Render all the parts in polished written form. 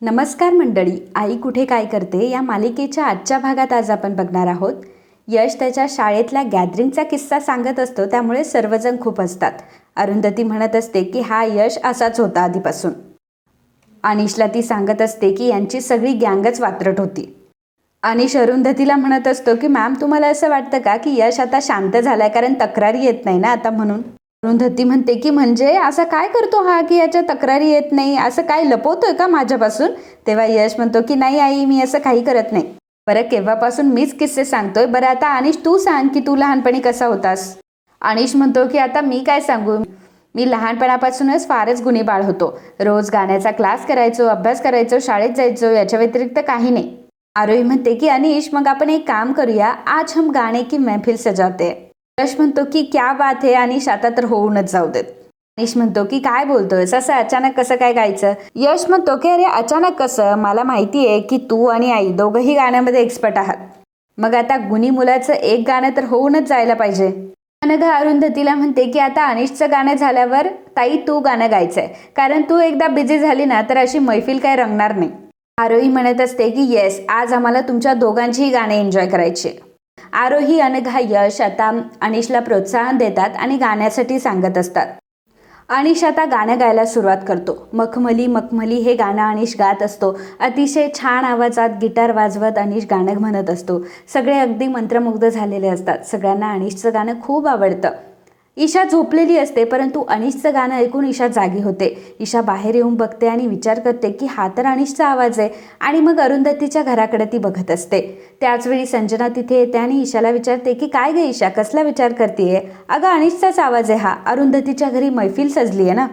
नमस्कार मंडळी, आई कुठे काय करते या मालिकेच्या आजच्या भागात आज आपण बघणार आहोत. यश त्याच्या शाळेतल्या गॅदरिंगचा किस्सा सांगत असतो, त्यामुळे सर्वजण खूप हसतात. अरुंधती म्हणत असते की हा यश असाच होता आधीपासून. अनिशला ती सांगत असते की यांची सगळी गँगच वात्रट होती. अनिश अरुंधतीला म्हणत असतो की मॅम, तुम्हाला असं वाटतं का की यश आता शांत झालाय, कारण तक्रारी येत नाही ना आता म्हणून. अरुंधती म्हणते की म्हणजे असं काय करतो हा की याच्या तक्रारी येत नाही, असं काय लपवतोय का माझ्यापासून? तेव्हा यश म्हणतो की नाही आई, मी असं काही करत नाही. बरं, केव्हापासून मीच किस्से सांगतोय. बरं आता अनिश तू सांग की तू लहानपणी कसा होतास? अनिश म्हणतो की आता मी काय सांगू, मी लहानपणापासूनच फारच गुणीबाळ होतो. रोज गाण्याचा क्लास करायचो, अभ्यास करायचो, शाळेत जायचो, याच्या व्यतिरिक्त काही नाही. आरोही म्हणते की अनिश, मग आपण एक काम करूया, आज हम गाणे की महफिल सजाते. यश म्हणतो की क्या बात है अनिश, आता तर होऊनच जाऊ देत. अनिश म्हणतो की काय बोलतोयस, असं अचानक कसं काय गायचं? यश म्हणतो की अरे अचानक कसं, मला माहिती आहे की तू आणि आई दोघंही गाण्यामध्ये एक्सपर्ट आहात. मग आता गुणी मुलाचं एक गाणं तर होऊनच जायला पाहिजे. अनघा अरुंधतीला म्हणते की आता अनिशचं गाणं झाल्यावर ताई तू गाणं गायचंय, कारण तू एकदा बिझी झाली ना तर अशी मैफिल काय रंगणार नाही. आरोही म्हणत असते की येस, आज आम्हाला तुमच्या दोघांचीही गाणे एन्जॉय करायची. आरोही, अनघा, यश आता अनिशला प्रोत्साहन देतात आणि गाण्यासाठी सांगत असतात. अनिश आता गाणं गायला सुरुवात करतो. मखमली मखमली हे गाणं अनिश गात असतो. अतिशय छान आवाजात गिटार वाजवत अनिश गाणं म्हणत असतो. सगळे अगदी मंत्रमुग्ध झालेले असतात. सगळ्यांना अनिशचं गाणं खूप आवडतं. ईशा झोपलेली असते, परंतु अनिशचं गाणं ऐकून ईशा जागी होते. ईशा बाहेर येऊन बघते आणि विचार करते की हा तर अनिशचा आवाज आहे. आणि मग अरुंधतीच्या घराकडे ती बघत असते. त्याचवेळी संजना तिथे येते आणि ईशाला विचारते की काय गे ईशा, कसला विचार करतेय? अगं अनिशचाच आवाज आहे हा, अरुंधतीच्या घरी मैफिल सजली आहे ना.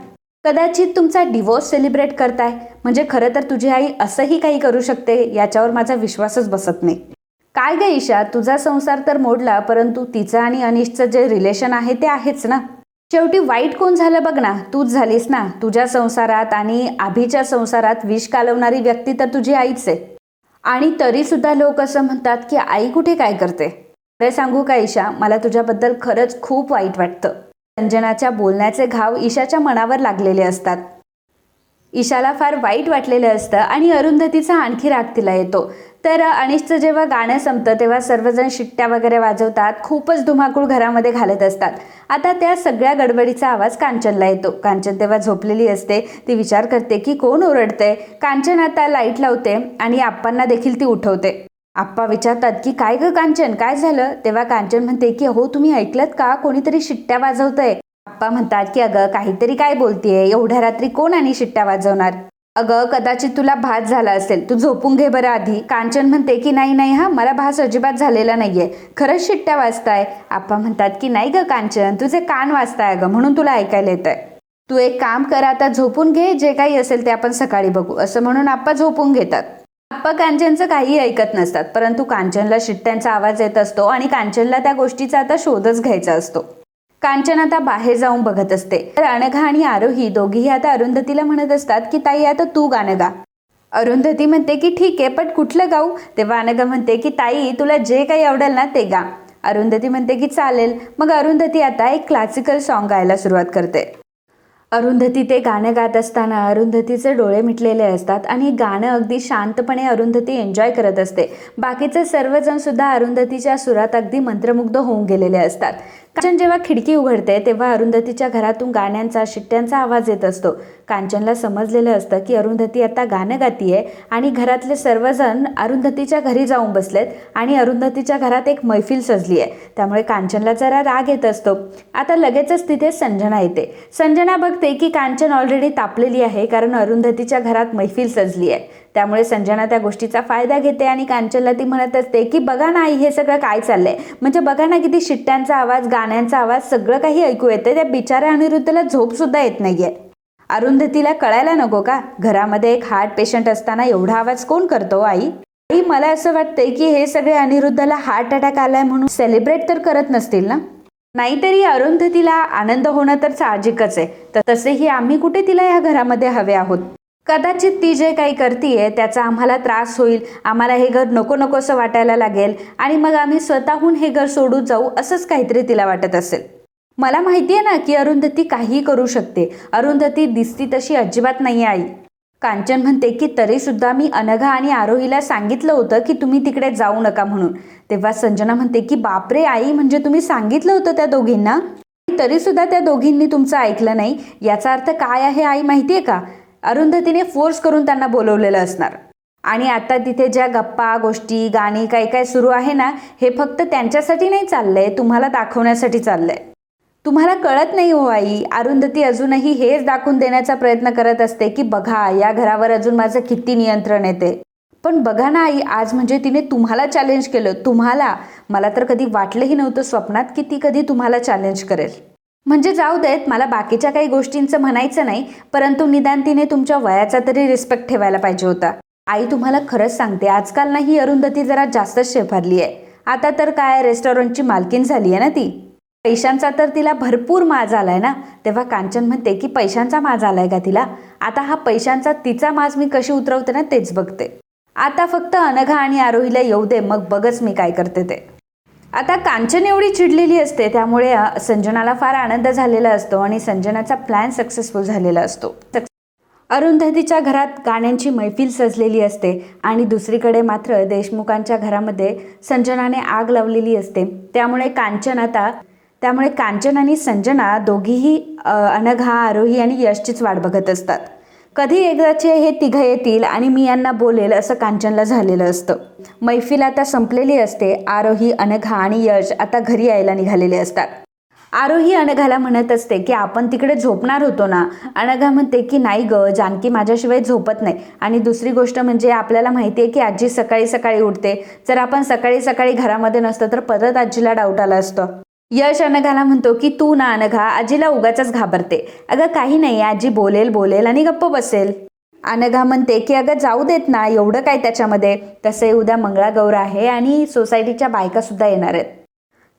कदाचित तुमचा डिवोर्स सेलिब्रेट करताय, म्हणजे खरं तर तुझी आई असंही काही करू शकते, याच्यावर माझा विश्वासच बसत नाही. काय ग ईशा, तुझा संसार तर मोडला, परंतु तिचं आणि अनिशचं जे रिलेशन आहे ते आहेच ना. शेवटी वाईट कोण झालं बघ ना, तूच झालीस ना. तुझ्या संसारात आणि आभीच्या संसारात विष कालवणारी व्यक्ती तर तुझी आईच आहे. आणि तरी सुद्धा लोक असं म्हणतात की आई कुठे काय करते. खरं सांगू का ईशा, मला तुझ्याबद्दल खरंच खूप वाईट वाटतं. संजनाच्या बोलण्याचे घाव ईशाच्या मनावर लागलेले असतात. ईशाला फार वाईट वाटलेलं असतं आणि अरुंधतीचा आणखी राग तिला येतो. तर अनिशचं जेव्हा गाणं संपतं तेव्हा सर्वजण शिट्ट्या वगैरे वाजवतात, खूपच धुमाकूळ घरामध्ये घालत असतात. आता त्या सगळ्या गडबडीचा आवाज कांचनला येतो. कांचन तेव्हा झोपलेली असते. ती विचार करते की कोण ओरडते. कांचन आता लाईट लावते आणि आप्पांना देखील ती उठवते. आप्पा विचारतात की काय ग कांचन, काय झालं? तेव्हा कांचन म्हणते की हो, तुम्ही ऐकलत का, कोणीतरी शिट्ट्या वाजवतंय. आप्पा म्हणतात की अगं काहीतरी काय बोलतीये, एवढ्या रात्री कोण आणि शिट्ट्या वाजवणार? अगं कदाचित तुला भास झाला असेल, तू झोपून घे बरं आधी. कांचन म्हणते की नाही नाही हा, मला भास अजिबात झालेला नाहीये, खरंच शिट्ट्या वाजताय. आप्पा म्हणतात की नाही ग कांचन, तुझे कान वाजताय अगं, म्हणून तुला ऐकायला येतंय. तू एक काम कर, आता झोपून घे, जे काही असेल ते आपण सकाळी बघू, असं म्हणून आप्पा झोपून घेतात. आप्पा कांचनचं काही ऐकत नसतात, परंतु कांचनला शिट्ट्यांचा आवाज येत असतो आणि कांचनला त्या गोष्टीचा आता शोधच घ्यायचा असतो. कांचन आता बाहेर जाऊन बघत असते. तर अनघा आणि आरोही दोघीही आता अरुंधतीला म्हणत असतात की ताई आता तू गाणं गा. अरुंधती म्हणते की ठीक आहे, पण कुठलं गाऊ? तेव्हा अनघा म्हणते की ताई तुला जे काही आवडेल ना ते गा. अरुंधती म्हणते की चालेल. मग अरुंधती आता एक क्लासिकल सॉन्ग गायला सुरुवात करते. अरुंधती ते गाणं गात असताना अरुंधतीचे डोळे मिटलेले असतात आणि गाणं अगदी शांतपणे अरुंधती एन्जॉय करत असते. बाकीचे सर्वजण सुद्धा अरुंधतीच्या सुरात अगदी मंत्रमुग्ध होऊन गेलेले असतात. कांचन जेव्हा खिडकी उघडते तेव्हा अरुंधतीच्या घरातून गाण्यांचा, शिट्ट्यांचा आवाज येत असतो. कांचनला समजलेलं असतं की अरुंधती आता गाणं गातीये आणि घरातले सर्वजण अरुंधतीच्या घरी जाऊन बसलेत आणि अरुंधतीच्या घरात एक मैफिल सजली आहे. त्यामुळे कांचनला जरा राग येत असतो. आता लगेचच तिथे संजना येते. संजना बघते की कांचन ऑलरेडी तापलेली आहे, कारण अरुंधतीच्या घरात मैफिल सजली आहे. त्यामुळे संजना त्या गोष्टीचा फायदा घेते आणि कांचनला ती म्हणत असते की बघा ना आई, हे सगळं काय चाललंय, म्हणजे बघा ना किती शिट्ट्यांचा आवाज, गाण्यांचा आवाज, सगळं काही ऐकू येते. त्या बिचाऱ्या अनिरुद्धला झोप सुद्धा येत नाहीये. अरुंधतीला कळायला नको का, घरामध्ये एक हार्ट पेशंट असताना एवढा आवाज कोण करतो आई? आई मला असं वाटतंय की हे सगळे अनिरुद्धला हार्ट अटॅक आलाय म्हणून सेलिब्रेट तर करत नसतील ना. नाहीतरी अरुंधतीला आनंद होणं तर साहजिकच आहे, तर तसेही आम्ही कुठे तिला या घरामध्ये हवे आहोत. कदाचित ती जे काही करतीये त्याचा आम्हाला त्रास होईल, आम्हाला हे घर नको नकोसं वाटायला लागेल आणि मग आम्ही स्वतःहून हे घर सोडून जाऊ, असंच काहीतरी तिला वाटत असेल. मला माहिती आहे ना की अरुंधती काहीही करू शकते. अरुंधती दिसती तशी अजिबात नाही आई. कांचन म्हणते की तरी सुद्धा मी अनघा आणि आरोहीला सांगितलं होतं की तुम्ही तिकडे जाऊ नका म्हणून. तेव्हा संजना म्हणते की बापरे आई, म्हणजे तुम्ही सांगितलं होतं त्या दोघींना, तरी सुद्धा त्या दोघींनी तुमचं ऐकलं नाही. याचा अर्थ काय आहे आई माहितीये का? अरुंधतीने फोर्स करून त्यांना बोलवलेलं असणार. आणि आता तिथे ज्या गप्पा गोष्टी गाणी काय काय सुरू आहे ना, हे फक्त त्यांच्यासाठी नाही चाललंय, तुम्हाला दाखवण्यासाठी चाललंय. तुम्हाला कळत नाही हो आई. अरुंधती अजूनही हेच दाखवून देण्याचा प्रयत्न करत असते की बघा या घरावर अजून माझं किती नियंत्रण येते. पण बघा ना आई, आज म्हणजे तिने तुम्हाला चॅलेंज केलं. तुम्हाला, मला तर कधी वाटलंही नव्हतं स्वप्नात की ती कधी तुम्हाला चॅलेंज करेल. म्हणजे जाऊ देत, मला बाकीच्या काही गोष्टींचं म्हणायचं नाही, परंतु निदान तिने तुमच्या वयाचा तरी रिस्पेक्ट ठेवायला पाहिजे होता. आई तुम्हाला खरंच सांगते, आजकाल ना ही अरुंधती जरा जास्तच शेफारली आहे. आता तर काय रेस्टॉरंटची मालकीण झाली आहे ना ती. पैशांचा तर तिला भरपूर माज आलाय ना. तेव्हा कांचन म्हणते की पैशांचा माज आलाय का तिला? आता हा पैशांचा तिचा माज मी कशी उतरवते ना तेच बघते. आता फक्त अनघा आणि आरोहीला येऊ दे, मग बघच मी काय करते ते. आता कांचन एवढी चिडलेली असते, त्यामुळे संजनाला फार आनंद झालेला असतो आणि संजनाचा प्लॅन सक्सेसफुल झालेला असतो. अरुंधतीच्या घरात गाण्यांची मैफिल सजलेली असते आणि दुसरीकडे मात्र देशमुखांच्या घरामध्ये संजनाने आग लावलेली असते. त्यामुळे कांचन आणि संजना दोघीही अनघा, आरोही आणि यशचीच वाट बघत असतात. कधी एकदाचे हे तिघं येतील आणि मी यांना बोलेल असं कांचनला झालेलं असतं. मैफिल आता संपलेली असते. आरोही, अनघा आणि यश आता घरी यायला निघालेले असतात. आरोही अनघाला म्हणत असते की आपण तिकडे झोपणार होतो ना. अनघा म्हणते की नाही ग, जानकी माझ्याशिवाय झोपत नाही. आणि दुसरी गोष्ट म्हणजे आपल्याला माहिती आहे की आजी सकाळी सकाळी उठते. जर आपण सकाळी सकाळी घरामध्ये नसतो तर परत आजीला डाऊट आला असतो. यश अनघाला म्हणतो की तू ना अनघा आजीला उगाचच घाबरते. अगं काही नाही, आजी बोलेल आणि गप्प बसेल. अनघा म्हणते की अगं जाऊ देत ना, एवढं काय त्याच्यामध्ये. तसे उद्या मंगळागौर आहे आणि सोसायटीच्या बायका सुद्धा येणार आहेत.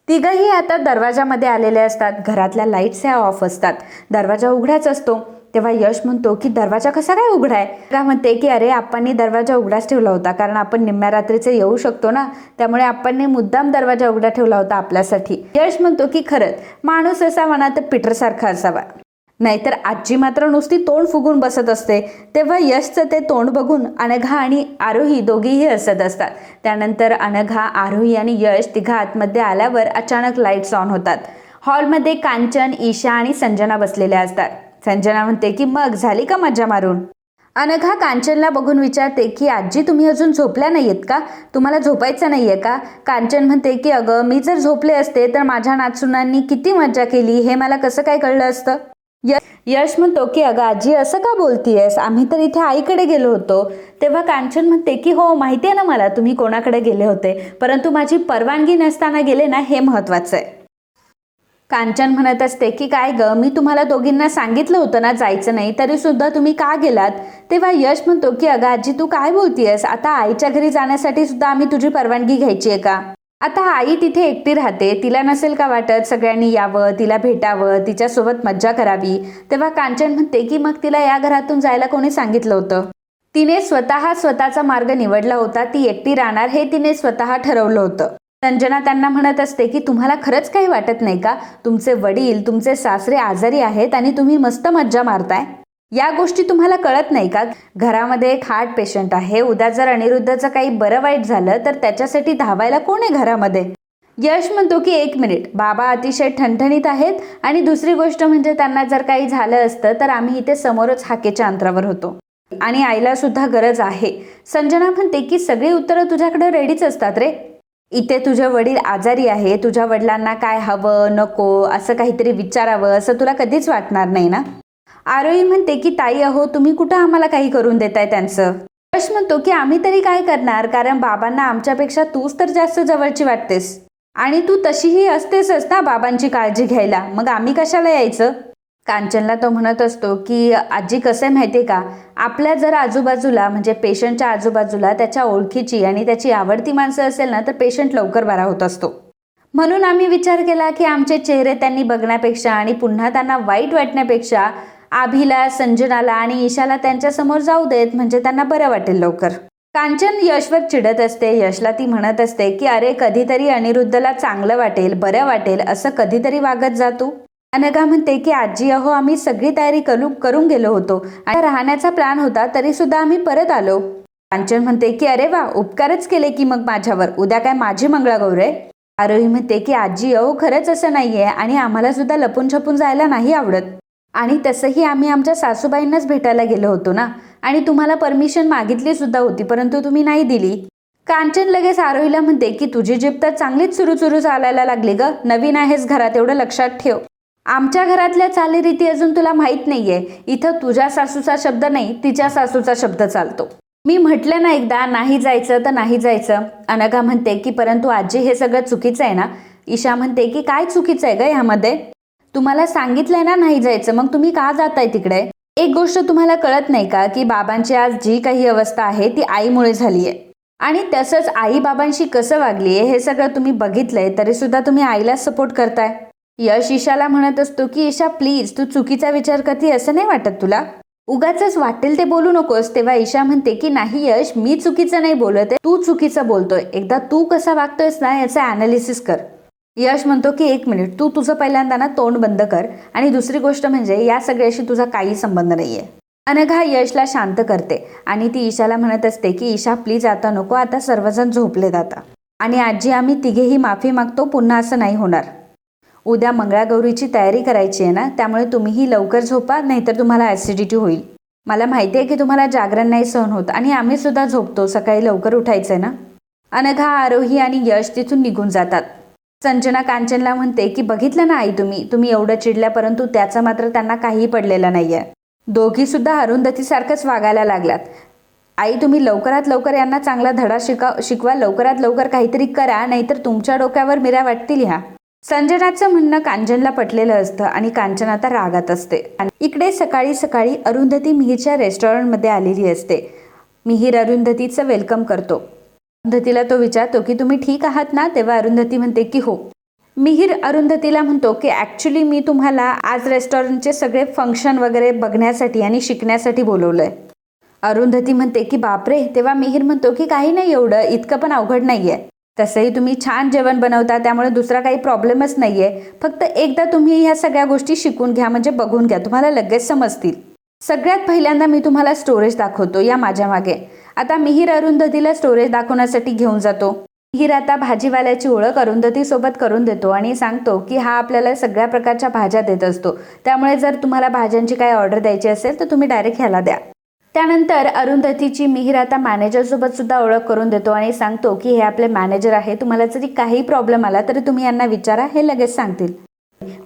तिघही आता दरवाजामध्ये आलेले असतात. घरातल्या लाईट्स ह्या ऑफ असतात. दरवाजा उघडाच असतो. तेव्हा यश म्हणतो की दरवाजा कसा काय उघडाय? का म्हणते की अरे आपणनी दरवाजा उघडाच ठेवला होता, कारण आपण निम्म्या रात्रीचे येऊ शकतो ना, त्यामुळे आपणने मुद्दाम दरवाजा उघडा ठेवला होता आपल्यासाठी. यश म्हणतो की खरंच माणूस असावा ना तर पीटरसारखा असावा, नाहीतर आजी मात्र नुसती तोंड फुगून बसत असते. तेव्हा यशचं ते तोंड बघून अनघा आणि आरोही दोघीही हसत असतात. त्यानंतर अनघा, आरोही आणि यश तिघा आतमध्ये आल्यावर अचानक लाईट्स ऑन होतात. हॉलमध्ये कांचन, ईशा आणि संजना बसलेल्या असतात. संजना म्हणते की मग झाली का मज्जा मारून? अनघा कांचनला बघून विचारते की आजी तुम्ही अजून झोपल्या नाहीयेत का? तुम्हाला झोपायचं नाहीये का? कांचन म्हणते की अगं मी जर झोपले असते तर माझ्या नाचुनांनी किती मज्जा केली हे मला कसं काय कळलं असतं. यश म्हणतो की अगं आजी असं का बोलतीयस, आम्ही तर इथे आईकडे गेलो होतो. तेव्हा कांचन म्हणते की हो माहिती आहे ना मला तुम्ही कोणाकडे गेले होते, परंतु माझी परवानगी नसताना गेले ना हे महत्वाचं आहे. कांचन म्हणत असते की काय ग, मी तुम्हाला दोघींना सांगितलं होतं ना जायचं नाही, तरी सुद्धा तुम्ही का गेलात? तेव्हा यश म्हणतो की अगं आजी तू काय बोलतीयस, आता आईच्या घरी जाण्यासाठी सुद्धा आम्ही तुझी परवानगी घ्यायची आहे का? आता आई तिथे एकटी राहते, तिला नसेल का वाटत सगळ्यांनी यावं, तिला भेटावं, तिच्यासोबत मज्जा करावी? तेव्हा कांचन म्हणते की मग तिला या घरातून जायला कोणी सांगितलं होतं? तिने स्वतःचा मार्ग निवडला होता. ती एकटी राहणार हे तिने स्वतः ठरवलं होतं. संजना त्यांना म्हणत असते की तुम्हाला खरंच काही वाटत नाही का? तुमचे वडील, तुमचे सासरे आजारी आहेत आणि तुम्ही मस्त मज्जा मारताय. या गोष्टी तुम्हाला कळत नाही का? घरामध्ये एक हार्ट पेशंट आहे. उद्या जर अनिरुद्धचं काही बरं वाईट झालं तर त्याच्यासाठी धावायला कोण आहे घरामध्ये? यश म्हणतो की एक मिनिट, बाबा अतिशय ठणठणीत आहेत आणि दुसरी गोष्ट म्हणजे त्यांना जर काही झालं असतं तर आम्ही इथे समोरच हाकेच्या अंतरावर होतो आणि आईला सुद्धा गरज आहे. संजना म्हणते की सगळी उत्तरं तुझ्याकडे रेडीच असतात रे. इथे तुझे वडील आजारी आहे, तुझ्या वडिलांना काय हवं नको असं काहीतरी विचारावं असं तुला कधीच वाटणार नाही ना. आरोही म्हणते की ताई अहो तुम्ही कुठं आम्हाला काही करून देताय त्यांचं. यश म्हणतो की आम्ही तरी काय करणार, कारण बाबांना आमच्यापेक्षा तूच तर जास्त जवळची वाटतेस आणि तू तशीही असतेसच ना बाबांची काळजी घ्यायला, मग आम्ही कशाला यायचं? कांचनला तो म्हणत असतो की आजी कसं आहे माहिती आहे का, आपल्या जर आजूबाजूला म्हणजे पेशंटच्या आजूबाजूला त्याच्या ओळखीची आणि त्याची आवडती माणसं असेल ना तर पेशंट लवकर बरा होत असतो. म्हणून आम्ही विचार केला की आमचे चेहरे त्यांनी बघण्यापेक्षा आणि पुन्हा त्यांना वाईट वाटण्यापेक्षा आभीला, संजनाला आणि ईशाला त्यांच्यासमोर जाऊ देत, म्हणजे त्यांना बरं वाटेल लवकर. कांचन यशवर चिडत असते. यशला ती म्हणत असते की अरे कधीतरी अनिरुद्धला चांगलं वाटेल, बरं वाटेल असं कधीतरी वागत जा तू. अनघा म्हणते की आजी अहो आम्ही सगळी तयारी करून गेलो होतो आणि राहण्याचा प्लॅन होता तरी सुद्धा आम्ही परत आलो. कांचन म्हणते की अरे वा, उपकारच केले की मग माझ्यावर, उद्या काय माझी मंगळागौर आहे. आरोही म्हणते की आजी अहो खरंच असं नाहीये आणि आम्हाला सुद्धा लपून छपून जायला नाही आवडत. आणि तसंही आम्ही आमच्या सासूबाईंनाच भेटायला गेलो होतो ना, आणि तुम्हाला परमिशन मागितली सुद्धा होती परंतु तुम्ही नाही दिली. कांचन लगेच आरोहीला म्हणते की तुझी जीभ तर चांगलीच सुरू चालायला लागली ग, नवीन आहेस घरात एवढं लक्षात ठेव. आमच्या घरातल्या चालीरीती अजून तुला माहीत नाहीये. इथं तुझ्या सासूचा शब्द नाही, तिच्या सासूचा शब्द चालतो. मी म्हटलं ना एकदा, नाही जायचं तर नाही जायचं. अनघा म्हणते की परंतु आजी हे सगळं चुकीचं आहे ना. ईशा म्हणते की काय चुकीचं आहे ग यामध्ये, तुम्हाला सांगितलंय ना नाही जायचं, मग तुम्ही का जाताय तिकडे. एक गोष्ट तुम्हाला कळत नाही का की बाबांची आज जी काही अवस्था आहे ती आईमुळे झाली आहे, आणि तसंच आई बाबांशी कसं वागलीये हे सगळं तुम्ही बघितलंय, तरी सुद्धा तुम्ही आईला सपोर्ट करताय. यश ईशाला म्हणत असतो की ईशा प्लीज, तू चुकीचा विचार करते असं नाही वाटत तुला, उगाच वाटेल ते बोलू नकोस. तेव्हा ईशा म्हणते की नाही यश, मी चुकीचं नाही बोलत आहे, तू चुकीचं बोलतोय. एकदा तू कसा वागतोयस ना याचं ॲनालिसिस कर. यश म्हणतो की एक मिनिट, तू तुझं पहिल्यांदा ना तोंड बंद कर, आणि दुसरी गोष्ट म्हणजे या सगळ्याशी तुझा काही संबंध नाहीये. अनघा यशला शांत करते आणि ती ईशाला म्हणत असते की ईशा प्लीज आता नको, आता सर्वजण झोपलेत आता, आणि आजी आम्ही तिघेही माफी मागतो, पुन्हा असं नाही होणार. उद्या मंगळागौरीची तयारी करायची आहे ना, त्यामुळे तुम्हीही लवकर झोपा, नाहीतर तुम्हाला ॲसिडिटी होईल. मला माहिती आहे की तुम्हाला जागरण नाही सहन होत, आणि आम्ही सुद्धा झोपतो, सकाळी लवकर उठायचंय ना. अनघा, आरोही आणि यश तिथून निघून जातात. संजना कांचनला म्हणते की बघितलं ना आई, तुम्ही एवढं चिडल्या परंतु त्याचा मात्र त्यांना काही पडलेलं नाहीये. दोघी सुद्धा अरुंधतीसारखंच वागायला लागलात. आई तुम्ही लवकरात लवकर यांना चांगला धडा शिकवा, लवकरात लवकर काहीतरी करा, नाहीतर तुमच्या डोक्यावर मिऱ्या वाटतील ह्या. संजनाचं म्हणणं कांचनला पटलेलं असतं आणि कांचन आता रागात असते. इकडे सकाळी सकाळी अरुंधती मिहीरच्या रेस्टॉरंटमध्ये आलेली असते. मिहीर अरुंधतीचं वेलकम करतो. अरुंधतीला तो विचारतो की तुम्ही ठीक आहात ना, तेव्हा अरुंधती म्हणते की हो. मिहीर अरुंधतीला म्हणतो की ॲक्च्युली मी तुम्हाला आज रेस्टॉरंटचे सगळे फंक्शन वगैरे बघण्यासाठी आणि शिकण्यासाठी बोलवलंय. अरुंधती म्हणते की बापरे. तेव्हा मिहीर म्हणतो की काही नाही, एवढं इतकं पण अवघड नाहीये, तसंही तुम्ही छान जेवण बनवता, त्यामुळे दुसरा काही प्रॉब्लेमच नाहीये. फक्त एकदा तुम्ही ह्या सगळ्या गोष्टी शिकून घ्या, म्हणजे बघून घ्या, तुम्हाला लगेच समजतील. सगळ्यात पहिल्यांदा मी तुम्हाला स्टोरेज दाखवतो, या माझ्या मागे. आता मिहीर अरुंधतीला स्टोरेज दाखवण्यासाठी घेऊन जातो. मिहीर आता भाजीवाल्याची ओळख अरुंधती सोबत करून देतो आणि सांगतो की हा आपल्याला सगळ्या प्रकारच्या भाज्या देत असतो, त्यामुळे जर तुम्हाला भाज्यांची काही ऑर्डर द्यायची असेल तर तुम्ही डायरेक्ट ह्याला द्या. त्यानंतर अरुंधतीची मिहीर आता मॅनेजरसोबत सुद्धा ओळख करून देतो आणि सांगतो की हे आपले मॅनेजर आहे, तुम्हाला जरी काही प्रॉब्लेम आला तरी तुम्ही यांना विचारा, हे लगेच सांगतील.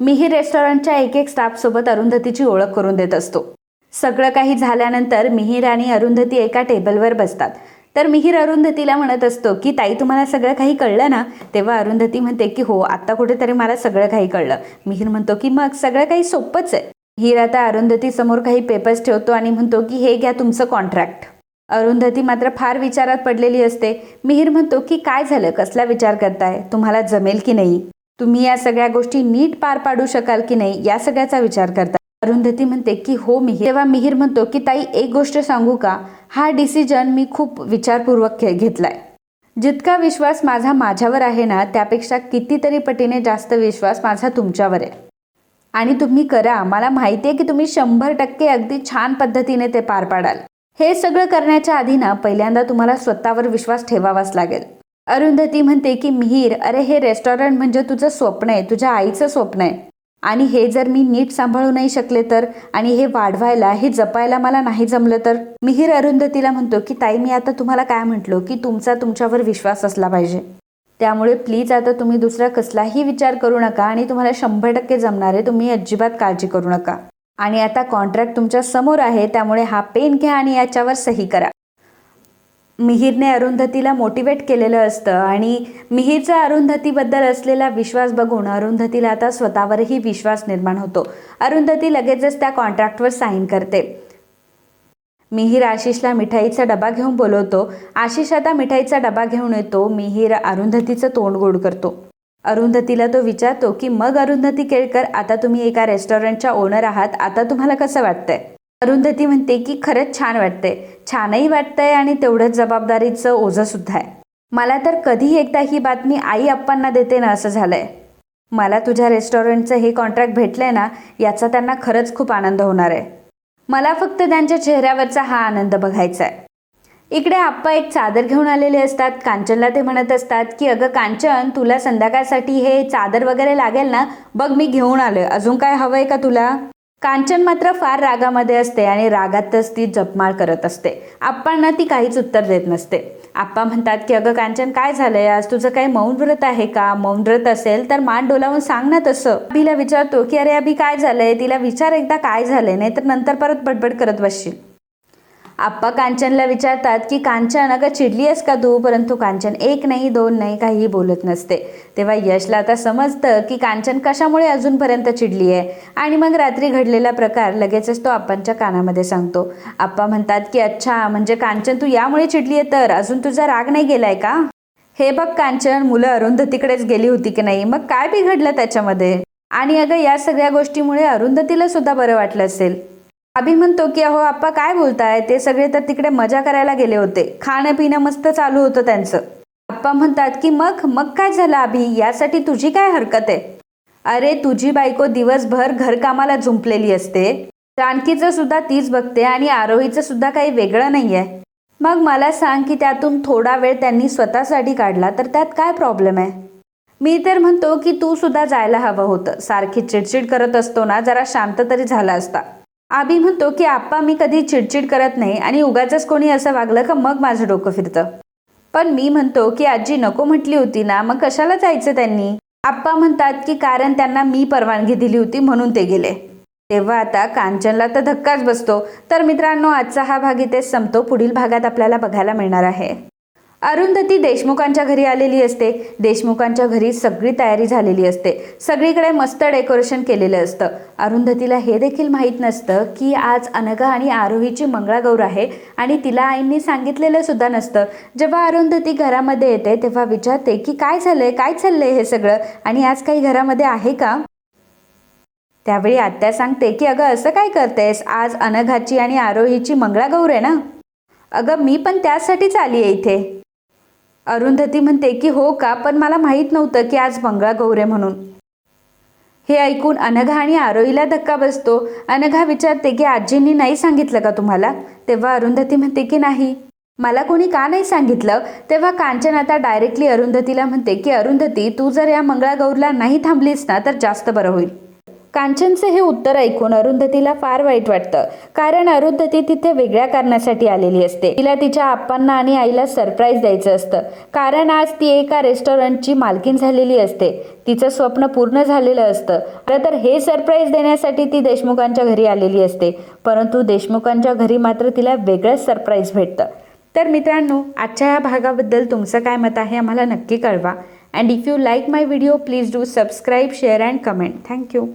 मिहीर रेस्टॉरंटच्या एक स्टाफसोबत अरुंधतीची ओळख करून देत असतो. सगळं काही झाल्यानंतर मिहीर आणि अरुंधती एका टेबलवर बसतात. तर मिहीर अरुंधतीला म्हणत असतो की ताई तुम्हाला सगळं काही कळलं ना. तेव्हा अरुंधती म्हणते की हो, आता कुठेतरी मला सगळं काही कळलं. मिहीर म्हणतो की मग सगळं काही सोपंच आहे. मिहीर आता अरुंधती समोर काही पेपर्स ठेवतो आणि म्हणतो की हे घ्या तुमचं कॉन्ट्रॅक्ट. अरुंधती मात्र फार विचारात पडलेली असते. मिहीर म्हणतो की काय झालं, कसला विचार करताय, तुम्हाला जमेल की नाही, तुम्ही या सगळ्या गोष्टी नीट पार पाडू शकाल की नाही, या सगळ्याचा विचार करता. अरुंधती म्हणते की हो मिहीर. तेव्हा मिहीर म्हणतो की ताई एक गोष्ट सांगू का, हा डिसिजन मी खूप विचारपूर्वक घेतलाय. जितका विश्वास माझ्यावर आहे ना, त्यापेक्षा कितीतरी पटीने जास्त विश्वास माझा तुमच्यावर आहे, आणि तुम्ही करा. मला माहिती आहे की तुम्ही 100% अगदी छान पद्धतीने ते पार पाडाल. हे सगळं करण्याच्या आधी ना पहिल्यांदा तुम्हाला स्वतःवर विश्वास ठेवावाच लागेल. अरुंधती म्हणते की मिहीर, अरे हे रेस्टॉरंट म्हणजे तुझं स्वप्न आहे, तुझ्या आईचं स्वप्न आहे, आणि हे जर मी नीट सांभाळू नाही शकले तर, आणि हे वाढवायला, हे जपायला मला नाही जमलं तर. मिहीर अरुंधतीला म्हणतो की ताई मी आता तुम्हाला काय म्हटलो की तुमच्यावर विश्वास असला पाहिजे, त्यामुळे प्लीज आता तुम्ही दुसरा कसलाही विचार करू नका, आणि तुम्हाला 100% जमणार आहे, तुम्ही अजिबात काळजी करू नका. आणि आता कॉन्ट्रॅक्ट तुमच्या समोर आहे, त्यामुळे हा पेन घ्या आणि याच्यावर सही करा. मिहीरने अरुंधतीला मोटिवेट केलेलं असतं, आणि मिहीरचा अरुंधतीबद्दल असलेला विश्वास बघून अरुंधतीला आता स्वतःवरही विश्वास निर्माण होतो. अरुंधती लगेचच त्या कॉन्ट्रॅक्टवर साईन करते. मिहीर आशिषला मिठाईचा डबा घेऊन बोलवतो. आशिष आता मिठाईचा डबा घेऊन येतो. मिहीर अरुंधतीचं तोंड गोड करतो. अरुंधतीला तो विचारतो की मग अरुंधती केळकर, आता तुम्ही एका रेस्टॉरंटच्या ओनर आहात, आता तुम्हाला कसं वाटतंय. अरुंधती म्हणते की खरंच छान वाटतंय, छानही वाटतंय, आणि तेवढंच जबाबदारीचं ओझं सुद्धा आहे. मला तर कधी एकदा ही बातमी आई अप्पांना देते ना असं झालंय. मला तुझ्या रेस्टॉरंटचं हे कॉन्ट्रॅक्ट भेटलंय ना, याचा त्यांना खरंच खूप आनंद होणार आहे. मला फक्त त्यांच्या चेहऱ्यावरचा हा आनंद बघायचा आहे. इकडे आप्पा एक चादर घेऊन आलेले असतात. कांचनला ते म्हणत असतात की अगं कांचन, तुला संध्याकाळसाठी हे चादर वगैरे लागेल ना, बघ मी घेऊन आलोय, अजून काय हवंय का तुला? कांचन मात्र फार रागामध्ये असते आणि रागातच ती जपमाळ करत असते. आप्पांना ती काहीच उत्तर देत नसते. आप्पा म्हणतात की अगं कांचन, काय झालंय आज, तुझं काही मौन व्रत आहे का? मौन व्रत असेल तर मान डोलावून सांग ना तसं. अभिला विचारतो की अरे अभि काय झालंय, तिला विचार एकदा काय झालंय, नाही तर नंतर परत बडबड करत बसशील. आप्पा कांचनला विचारतात की कांचन अगं चिडली आहेस का तू? परंतु कांचन एक नाही दोन नाही काहीही बोलत नसते. तेव्हा यशला आता समजतं की कांचन कशामुळे अजूनपर्यंत चिडली आहे आणि मग रात्री घडलेला प्रकार लगेचच तो आप्पांच्या कानामध्ये सांगतो. आप्पा म्हणतात की अच्छा, म्हणजे कांचन तू यामुळे चिडली आहे, तर अजून तुझा राग नाही गेलाय का? हे बघ कांचन, मुलं अरुंधतीकडेच गेली होती की नाही, मग काय बिघडलं त्याच्यामध्ये? आणि अगं या सगळ्या गोष्टीमुळे अरुंधतीला सुद्धा बरं वाटलं असेल. अभि म्हणतो की अहो आप्पा काय बोलताय, ते सगळे तर तिकडे मजा करायला गेले होते, खाणं पिणं मस्त चालू होतं त्यांचं. आप्पा म्हणतात की मग मग काय झालं अभि, यासाठी तुझी काय हरकत आहे? अरे तुझी बायको दिवसभर घरकामाला झुंपलेली असते, जानकीचं सुद्धा तीच बघते आणि आरोहीचं सुद्धा काही वेगळं नाहीये. मग मला सांग की त्यातून थोडा वेळ त्यांनी स्वतःसाठी काढला तर त्यात काय प्रॉब्लेम आहे? मी तर म्हणतो की तू सुद्धा जायला हवं होतं, सारखी चिडचिड करत असतो ना, जरा शांत तरी झाला असता. आबी म्हणतो की आप्पा मी कधी चिडचिड करत नाही आणि उगाचच कोणी असं वागलं का मग माझं डोकं फिरतं. पण मी म्हणतो की आजी नको म्हटली होती ना, मग कशाला जायचं त्यांनी? आप्पा म्हणतात की कारण त्यांना मी परवानगी दिली होती म्हणून ते गेले. तेव्हा आता कांचनला तर धक्काच बसतो. तर मित्रांनो, आजचा हा भाग इथेच संपतो. पुढील भागात आपल्याला बघायला मिळणार आहे. अरुंधती देशमुखांच्या घरी आलेली असते. देशमुखांच्या घरी सगळी तयारी झालेली असते. सगळीकडे मस्त डेकोरेशन केलेलं असतं. अरुंधतीला हे देखील माहीत नसतं की आज अनघा आणि आरोहीची मंगळागौर आहे आणि तिला आईंनी सांगितलेलं सुद्धा नसतं. जेव्हा अरुंधती घरामध्ये येते तेव्हा विचारते की काय झालंय, काय चाललंय हे सगळं, आणि आज काही घरामध्ये आहे का? त्यावेळी आत्या सांगते की अगं असं काय करतेस, आज अनघाची आणि आरोहीची मंगळागौर आहे ना. अगं मी पण त्यासाठीच आली आहे इथे. अरुंधती म्हणते की हो का, पण मला माहीत नव्हतं की आज मंगळागौर आहे म्हणून. हे ऐकून अनघा आणि आरोहीला धक्का बसतो. अनघा विचारते की आजींनी नाही सांगितलं का तुम्हाला? तेव्हा अरुंधती म्हणते की नाही, मला कोणी का नाही सांगितलं? तेव्हा कांचन आता डायरेक्टली अरुंधतीला म्हणते की अरुंधती, तू जर या मंगळागौरला नाही थांबलीस ना तर जास्त बरं होईल. कांचनचे हे उत्तर ऐकून अरुंधतीला फार वाईट वाटतं, कारण अरुंधती तिथे वेगळ्या कारणासाठी आलेली असते. तिला तिच्या आप्पांना आणि आईला सरप्राईज द्यायचं असतं, कारण आज ती एका रेस्टॉरंटची मालकीण झालेली असते. तिचं स्वप्न पूर्ण झालेलं असतं. खरं तर हे सरप्राईज देण्यासाठी ती देशमुखांच्या घरी आलेली असते, परंतु देशमुखांच्या घरी मात्र तिला वेगळंच सरप्राईज भेटतं. तर मित्रांनो, आजच्या या भागाबद्दल तुमचं काय मत आहे आम्हाला नक्की कळवा. And if you like my video, please do subscribe, share and comment. Thank you.